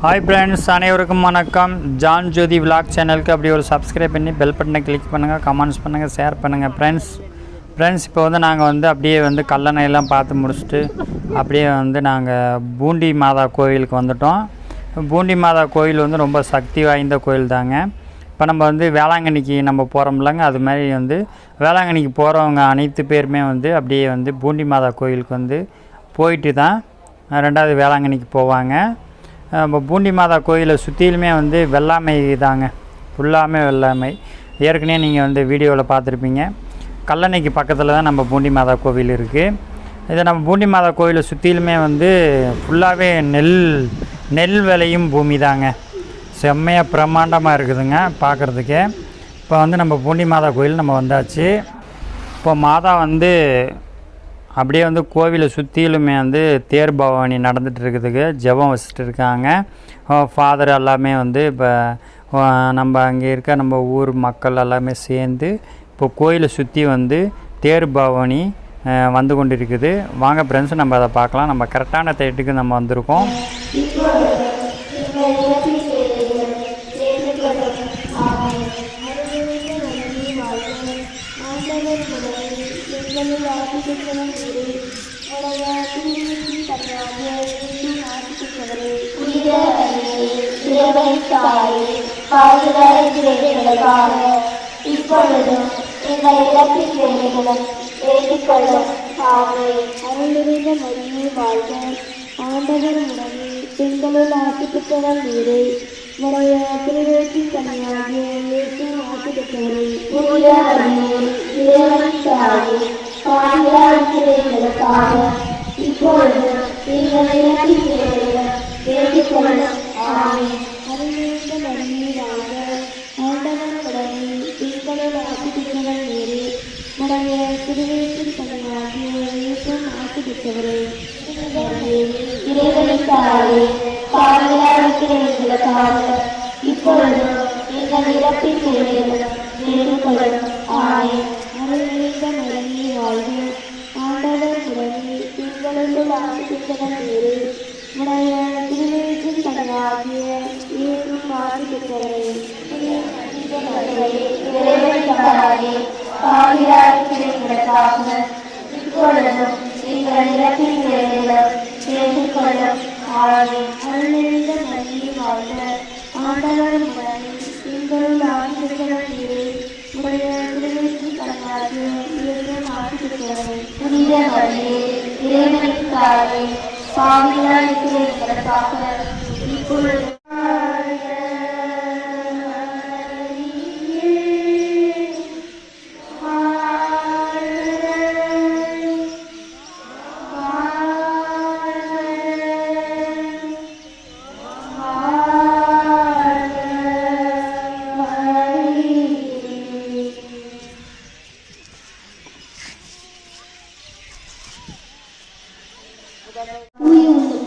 Hi friends அனைவருக்கும் வணக்கம் John ஜோதி vlog சேனலுக்கு அப்படியே ஒரு சப்ஸ்கிரைப் பண்ணி பெல் பட்டனை கிளிக் பண்ணுங்கள், கமெண்ட்ஸ் பண்ணுங்கள், ஷேர் பண்ணுங்கள். ஃப்ரெண்ட்ஸ் இப்போ நாங்கள் அப்படியே கல்லணையெல்லாம் பார்த்து முடிச்சுட்டு அப்படியே நாங்கள் பூண்டி மாதா கோயிலுக்கு வந்துட்டோம். பூண்டி மாதா கோயில் ரொம்ப சக்தி வாய்ந்த கோயில் தாங்க. இப்போ நம்ம வேளாங்கண்ணிக்கு நம்ம போகிறோம்லங்க, அது மாதிரி வேளாங்கண்ணிக்கு போகிறவங்க அனைத்து பேருமே அப்படியே பூண்டி மாதா கோயிலுக்கு போயிட்டு தான் ரெண்டாவது வேளாங்கண்ணிக்கு போவாங்க. இப்போ பூண்டி மாதா கோயிலை சுற்றிலுமே வெள்ளாமை தாங்க, ஃபுல்லாமே வெள்ளாமை. ஏற்கனவே நீங்கள் வீடியோவில் பார்த்துருப்பீங்க. கல்லணைக்கு பக்கத்தில் தான் நம்ம பூண்டி மாதா கோவில் இருக்குது. இதை நம்ம பூண்டி மாதா கோயிலை சுற்றிலுமே ஃபுல்லாகவே நெல் விளையும் பூமி தாங்க. செம்மையாக பிரம்மாண்டமாக இருக்குதுங்க பார்க்குறதுக்கே. இப்போ நம்ம பூண்டி மாதா கோயில் நம்ம வந்தாச்சு. இப்போ மாதா அப்படியே கோவிலை சுற்றிலுமே தேர் பவானி நடந்துகிட்டு இருக்குதுக்கு ஜெபம் வச்சுட்டு இருக்காங்க. ஃபாதர் எல்லாமே இப்போ நம்ம அங்கே இருக்க நம்ம ஊர் மக்கள் எல்லாமே சேர்ந்து இப்போ கோயிலை சுற்றி தேர் பவானி வந்து கொண்டு இருக்குது. வாங்க ஃப்ரெண்ட்ஸ், நம்ம அதை பார்க்கலாம். நம்ம கரெக்டான தேட்டுக்கு நம்ம வந்திருக்கோம். இப்பொழுதும் எங்கள் இலக்கின் வேலைகளும் வேண்டிக்கொள்ளும். அருளிருந்த மரியே வாழ்க, ஆண்டவர் உடனே பெண்களுள் ஆசி பெற்றவர் நீரே, உடைய திருவேற்றின் கனியாகிய இயேசு ஆசி பெற்றவரே. புனித மரியே இறைவனின் தாயே, பாவிகளாகிய எங்களுக்காக இப்பொழுதும் எங்கள் இலக்கின் வேலைகளும் வேண்டிக்கொள்ளும். ஆமென். அருளிருந்த மரியே வாழ்க, ஆண்டவர் உடனே பெண்களுள் ஆசி பெற்றவர் நீரே, உடைய திருவேற்றின் கனியாகிய இயேசு ஆசி பெற்றவரே. இறைவனின் தாயே, பாவிகளாகிய எங்களுக்காக இப்பொழுதும் எங்கள் இறப்பின் வேளையிலும் வேண்டிக்கொள்ளும். ஆமென். அருள்நிறைந்த மரியே வாழ்க, ஆண்டவர் உடனே பெண்களுள் ஆசி பெற்றவர் நீரே, உடைய திருவேற்றின் கனியாகிய இயேசு ஆசி பெற்றவரே. இறைவனின் தாயே, பாவிகளாகிய எங்களுக்காக இப்பொழுதும் எங்கள் இறப்பின் வேளையிலும் வேண்டிக்கொள்ளும். ஆமென். அருள்நிறைந்த மரியே வாழ்க, ஆண்டவர் உடனே பெண்களுள் ஆசி பெற்றவர் நீரே, உடைய திருவேற்றின் கனியாகிய இயேசு ஆசி பெற்றவரே. புனித மரியே இறைவனின் தாயே, பாவிகளாகிய எங்களுக்காக இப்பொழுது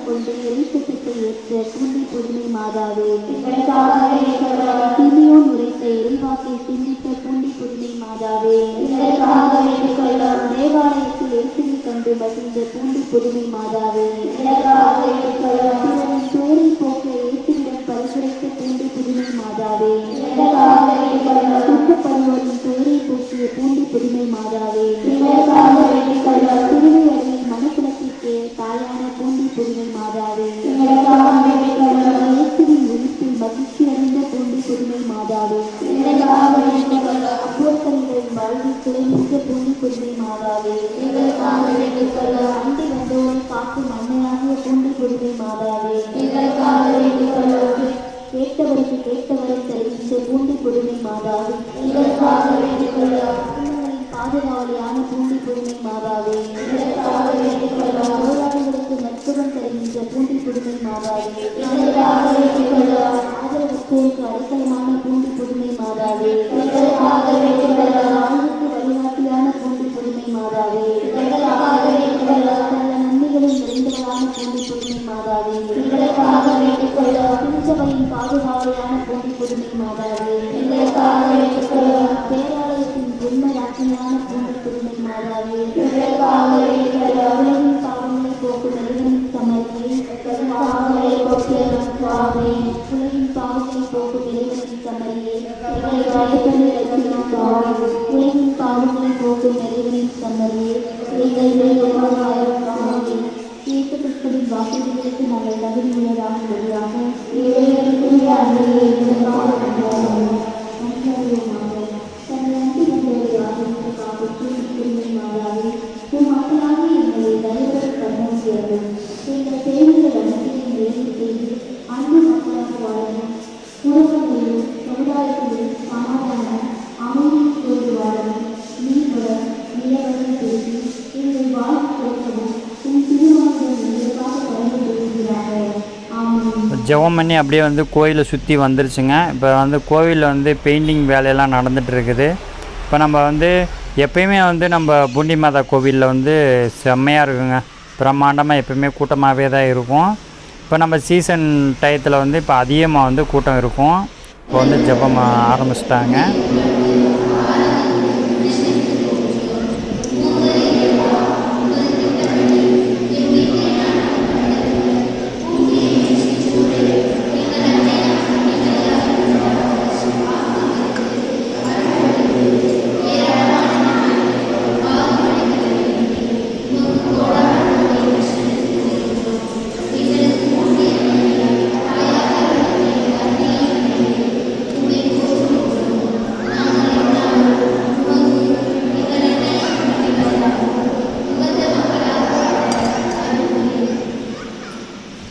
கொண்டு எரிசத்திற்கு ஏற்ற பூண்டி புதுமை மாதாவே, சிமியோன் உரைத்த எரிவாக்கை சிந்தித்த பூண்டி புதுமை மாதாவே, தேவாலயத்தில் எரிசலை கண்டு மகிழ்ந்த பூண்டி புதுமை மாதாவே, சோரை போக்க ஏற்றிடம் பரிசுரைத்த பூண்டி புதுமை மாதாவே, சுற்றப்படுவோரின் சோரை போக்கிய பூண்டி புதுமை மாதாவே, திருவையறையில் மனக்குலத்திற்கு தாயான பூண்டி புதுமை மாதாவே, இயேசுவின் ஒளிப்பில் மகிழ்ச்சி அடைந்த பூண்டி புதுமை மாதாவே, அப்போஸ்தலர்களின் வாழ்வில் துளைநின்ற பூண்டி புதுமை மாதாவே, அண்டி வந்தோரை காக்கும் அன்னையாகிய பூண்டி புதுமை மாதாவே, கேட்டவருக்கு கேட்டவரை தருகின்ற பூண்டி புதுமை மாதாவே, பாதுகாவலியான பூண்டி புதுமை மாதாவே, போராளிகளுக்கு நட்புடன் தருகின்ற பூண்டி புதுமை மாதாவே, ஆதரவற்றோருக்கு அடைக்கலமான பூண்டி புதுமை மாதாவே, வாழ்வுக்கு வழிகாட்டியான பூண்டி புதுமை மாதாவே, நன்மைகளும் நிறைந்தவரான பூண்டி புதுமை மாதாவே, திருச்சபையின் பாதுகாவலியான பூண்டி புதுமை மாதாவே, பேராலயத்தின் ஜென்மராட்சியான பூண்டி புதுமை மாதாவே, உலகின் பாவங்களை போக்கும் இறைவனின் சமர்ப்பை, கொடுக்கும் இறைவனின் தந்தையே, எங்கள் மேல் உபகாரமாகவே இயேசு கிறிஸ்துவின் வாக்குறுதிகளுக்கு நாங்கள் தகுதியுள்ளதாகும்படியாக இறைவனுக்குரிய அன்பையே எங்களுக்காக கொண்டாடுவோம். நன்றியுமாக தன் நன்றி வந்தவரை ஆதரித்து காப்பற்றும் திரும்பி மாறாவே உம் மக்களாக எங்களை தயவுடன் கண்ணோக்கியது எங்கள் தேவைகள் அனைத்தையும் வேலை செய்து அன்பு மக்களாக வாழணும். குடும்பங்களிலும் சமுதாயத்திலும் சமாதானம் அமைதி கொண்டு வாழணும். நீங்களும் நிலவரம் பேசி எங்கள் வாழ்க்கை கொடுக்கவும் உன் திருவாரூர் எங்களுக்காக பயன்படுத்துகிறார்கள். ஆமாம். ஜெபம் பண்ணி அப்படியே வந்து கோயிலை சுற்றி வந்துருச்சுங்க. இப்போ வந்து கோவிலில் வந்து பெயிண்டிங் வேலையெல்லாம் நடந்துகிட்டு இருக்குது. இப்போ நம்ம வந்து எப்பயுமே வந்து நம்ம பூண்டி மாதா கோவிலில் வந்து செம்மையாக இருக்குங்க. பிரம்மாண்டமாக எப்பயுமே கூட்டமாகவே தான் இருக்கும். இப்போ நம்ம சீசன் டயத்தில் வந்து இப்போ அதிகமாக வந்து கூட்டம் இருக்கும். இப்போ வந்து ஜெபம் ஆரம்பிச்சிட்டாங்க.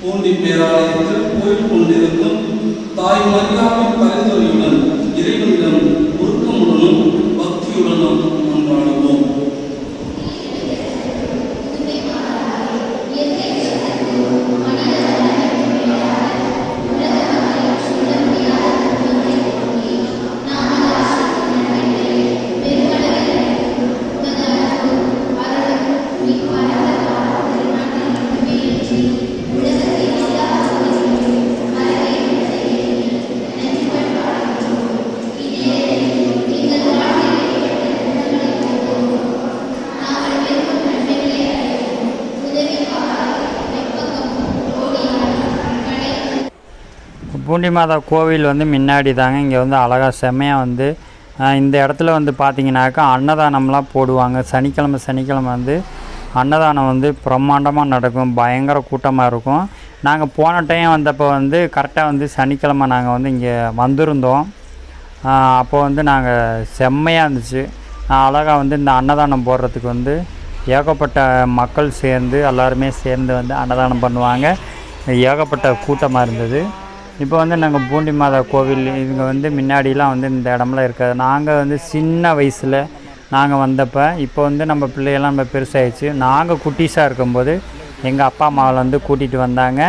பூண்டி பேராலயத்தில் கோயில் கொண்டிருக்கும் தாய் மரியாவின் பரிந்துரையுடன் இறைவனிடம் உருக்கமுடனும் பக்தியுடனும் கொண்டாடுவோம். பூண்டி மாதா கோவில் வந்து முன்னாடி தாங்க. இங்கே வந்து அழகாக செம்மையாக வந்து இந்த இடத்துல வந்து பார்த்திங்கனாக்கா அன்னதானம்லாம் போடுவாங்க. சனிக்கிழமை வந்து அன்னதானம் வந்து பிரம்மாண்டமாக நடக்கும். பயங்கர கூட்டமாக இருக்கும். நாங்கள் போன டைம் வந்தப்போ வந்து கரெக்டாக வந்து சனிக்கிழமை நாங்கள் வந்து இங்கே வந்திருந்தோம். அப்போ வந்து நாங்கள் செம்மையாக இருந்துச்சு. அழகாக வந்து இந்த அன்னதானம் போடுறதுக்கு வந்து ஏகப்பட்ட மக்கள் சேர்ந்து எல்லாருமே சேர்ந்து வந்து அன்னதானம் பண்ணுவாங்க. ஏகப்பட்ட கூட்டமாக இருந்தது. இப்போ வந்து நாங்கள் பூண்டி மாதா கோவில் இவங்க வந்து முன்னாடிலாம் வந்து இந்த இடம்லாம் இருக்காது. நாங்கள் வந்து சின்ன வயசில் நாங்கள் வந்தப்போ, இப்போ வந்து நம்ம பிள்ளையெல்லாம் நம்ம பெருசாகிடுச்சு. நாங்கள் குட்டீஸாக இருக்கும்போது எங்கள் அப்பா அம்மாவை வந்து கூட்டிகிட்டு வந்தாங்க.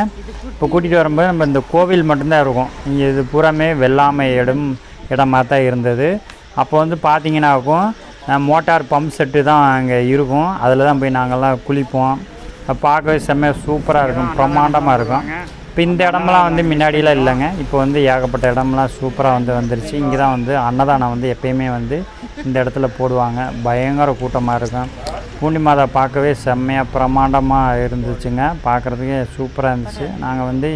இப்போ கூட்டிகிட்டு வரும்போது நம்ம இந்த கோவில் மட்டும்தான் இருக்கும். இங்கே இது பூராமே வெள்ளாமை இடமாக தான் இருந்தது. அப்போ வந்து பார்த்திங்கனாக்கும் மோட்டார் பம்ப் செட்டு தான் அங்கே இருக்கும். அதில் தான் போய் நாங்கள்லாம் குளிப்போம். பார்க்கவே செம்மையாக சூப்பராக இருக்கும், பிரம்மாண்டமாக இருக்கும். இப்போ இந்த இடமெல்லாம் வந்து முன்னாடியெலாம் இல்லைங்க. இப்போ வந்து ஏகப்பட்ட இடம்லாம் சூப்பராக வந்து வந்துருச்சு. இங்கே தான் வந்து அன்னதானம் வந்து எப்பயுமே வந்து இந்த இடத்துல போடுவாங்க. பயங்கர கூட்டமாக இருக்கும். பூண்டி மாதா பார்க்கவே செம்மையாக பிரம்மாண்டமாக இருந்துச்சுங்க. பார்க்குறதுக்கே சூப்பராக இருந்துச்சு. நாங்கள் வந்து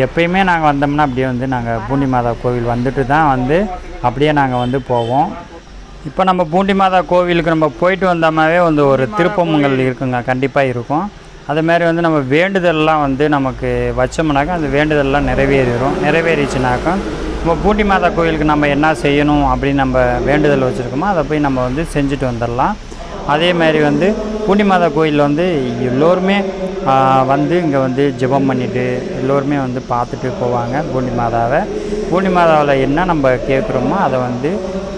எப்பயுமே நாங்கள் வந்தோம்னா அப்படியே வந்து நாங்கள் பூண்டி மாதா கோவில் வந்துட்டு தான் வந்து அப்படியே நாங்கள் வந்து போவோம். இப்போ நம்ம பூண்டி மாதா கோவிலுக்கு நம்ம போயிட்டு வந்தோம்னாவே வந்து ஒரு திருப்பமங்கல் இருக்குங்க, கண்டிப்பாக இருக்கும். அதுமாரி வந்து நம்ம வேண்டுதல்லாம் வந்து நமக்கு வச்சோம்னாக்கா அந்த வேண்டுதல்லாம் நிறைவேறிச்சுனாக்கா நம்ம பூண்டி மாதா கோயிலுக்கு நம்ம என்ன செய்யணும் அப்படின்னு நம்ம வேண்டுதல் வச்சுருக்கோமோ அதை போய் நம்ம வந்து செஞ்சுட்டு வந்துடலாம். அதேமாதிரி வந்து பூண்டி மாதா கோயிலில் வந்து எல்லோருமே வந்து இங்கே வந்து ஜெபம் பண்ணிவிட்டு எல்லோருமே வந்து பார்த்துட்டு போவாங்க பூண்டி மாதாவை. பூண்டி மாதாவில் என்ன நம்ம கேட்குறோமோ அதை வந்து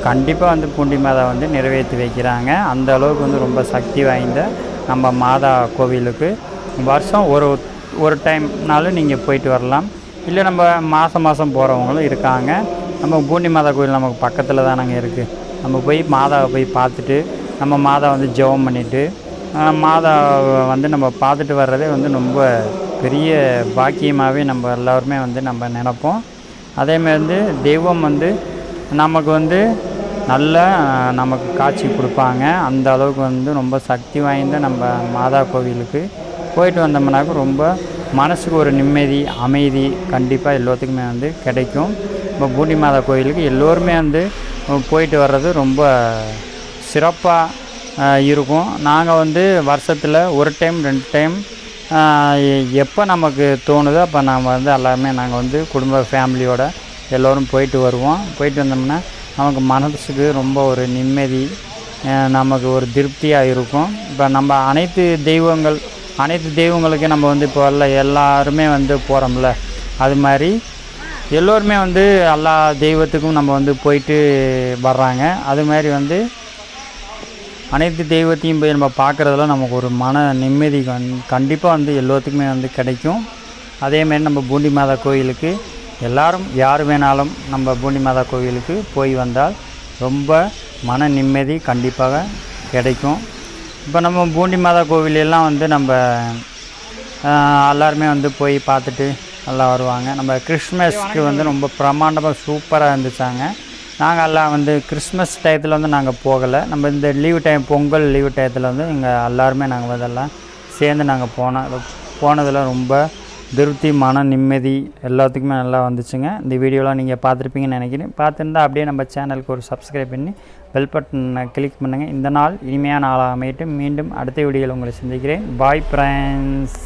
கண்டிப்பாக வந்து பூண்டி மாதா வந்து நிறைவேற்றி வைக்கிறாங்க. அந்த அளவுக்கு வந்து ரொம்ப சக்தி வாய்ந்த நம்ம மாதா கோவிலுக்கு வருஷம் ஒரு டைம்னாலும் நீங்கள் போயிட்டு வரலாம். இல்லை நம்ம மாதம் போகிறவங்களும் இருக்காங்க. நம்ம பூண்டி மாதா கோவில் நமக்கு பக்கத்தில் தான் நாங்கள் இருக்குது. நம்ம போய் மாதாவை போய் பார்த்துட்டு நம்ம மாதா வந்து ஜெபம் பண்ணிவிட்டு மாதாவை வந்து நம்ம பார்த்துட்டு வர்றதே வந்து ரொம்ப பெரிய பாக்கியமாகவே நம்ம எல்லோருமே வந்து நம்ம நினைப்போம். அதேமாதிரி வந்து தெய்வம் வந்து நமக்கு வந்து நல்ல நமக்கு காட்சி கொடுப்பாங்க. அந்த அளவுக்கு வந்து ரொம்ப சக்தி வாய்ந்த நம்ம மாதா கோவிலுக்கு போயிட்டு வந்தோம்னாக்க ரொம்ப மனசுக்கு ஒரு நிம்மதி அமைதி கண்டிப்பாக எல்லாத்துக்குமே வந்து கிடைக்கும். இப்போ பூண்டி மாதா கோவிலுக்கு எல்லோருமே வந்து போயிட்டு வர்றது ரொம்ப சிறப்பாக இருக்கும். நாங்கள் வந்து வருஷத்தில் 1 டைம் 2 டைம் எப்போ நமக்கு தோணுதோ அப்போ நாம் வந்து எல்லாருமே நாங்கள் வந்து குடும்ப ஃபேமிலியோடு எல்லோரும் போயிட்டு வருவோம். போயிட்டு வந்தோம்னா நமக்கு மனசுக்கு ரொம்ப ஒரு நிம்மதி, நமக்கு ஒரு திருப்தியாக இருக்கும். இப்போ நம்ம அனைத்து தெய்வங்களுக்கு நம்ம வந்து இப்போ எல்லாருமே வந்து போகிறோம்ல, அது மாதிரி எல்லோருமே வந்து எல்லா தெய்வத்துக்கும் நம்ம வந்து போயிட்டு வர்றாங்க. அது மாதிரி வந்து அனைத்து தெய்வத்தையும் போய் நம்ம பார்க்குறதுல நமக்கு ஒரு மன நிம்மதி கண்டிப்பாக வந்து எல்லோத்துக்குமே வந்து கிடைக்கும். அதேமாரி நம்ம பூண்டி மாதா கோயிலுக்கு எல்லோரும் யார் வேணாலும் நம்ம பூண்டி மாதா கோயிலுக்கு போய் வந்தால் ரொம்ப மன நிம்மதி கண்டிப்பாக கிடைக்கும். இப்போ நம்ம பூண்டி மாதா கோவிலெல்லாம் வந்து நம்ம எல்லாருமே வந்து போய் பார்த்துட்டு நல்லா வருவாங்க. நம்ம கிறிஸ்மஸ்க்கு வந்து ரொம்ப பிரமாண்டமாக சூப்பராக இருந்துச்சாங்க. நாங்கள் எல்லாம் வந்து கிறிஸ்மஸ் டயத்தில் வந்து நாங்கள் போகலை. நம்ம இந்த லீவு டைம் பொங்கல் லீவு டயத்தில் வந்து இங்கே எல்லாருமே நாங்கள் இதெல்லாம் சேர்ந்து நாங்கள் போனதில் ரொம்ப திருப்தி, மன நிம்மதி எல்லாத்துக்குமே நல்லா வந்துச்சுங்க. இந்த வீடியோலாம் நீங்கள் பார்த்துருப்பீங்கன்னு நினைக்கிறேன். பார்த்துருந்தா அப்படியே நம்ம சேனலுக்கு ஒரு சப்ஸ்கிரைப் பண்ணி பெல் பட்டனை கிளிக் பண்ணுங்கள். இந்த நாள் இனிமையான நாளாக அமையட்டும். மீண்டும் அடுத்த வீடியோவில் உங்களை சந்திக்கிறேன். Bye friends.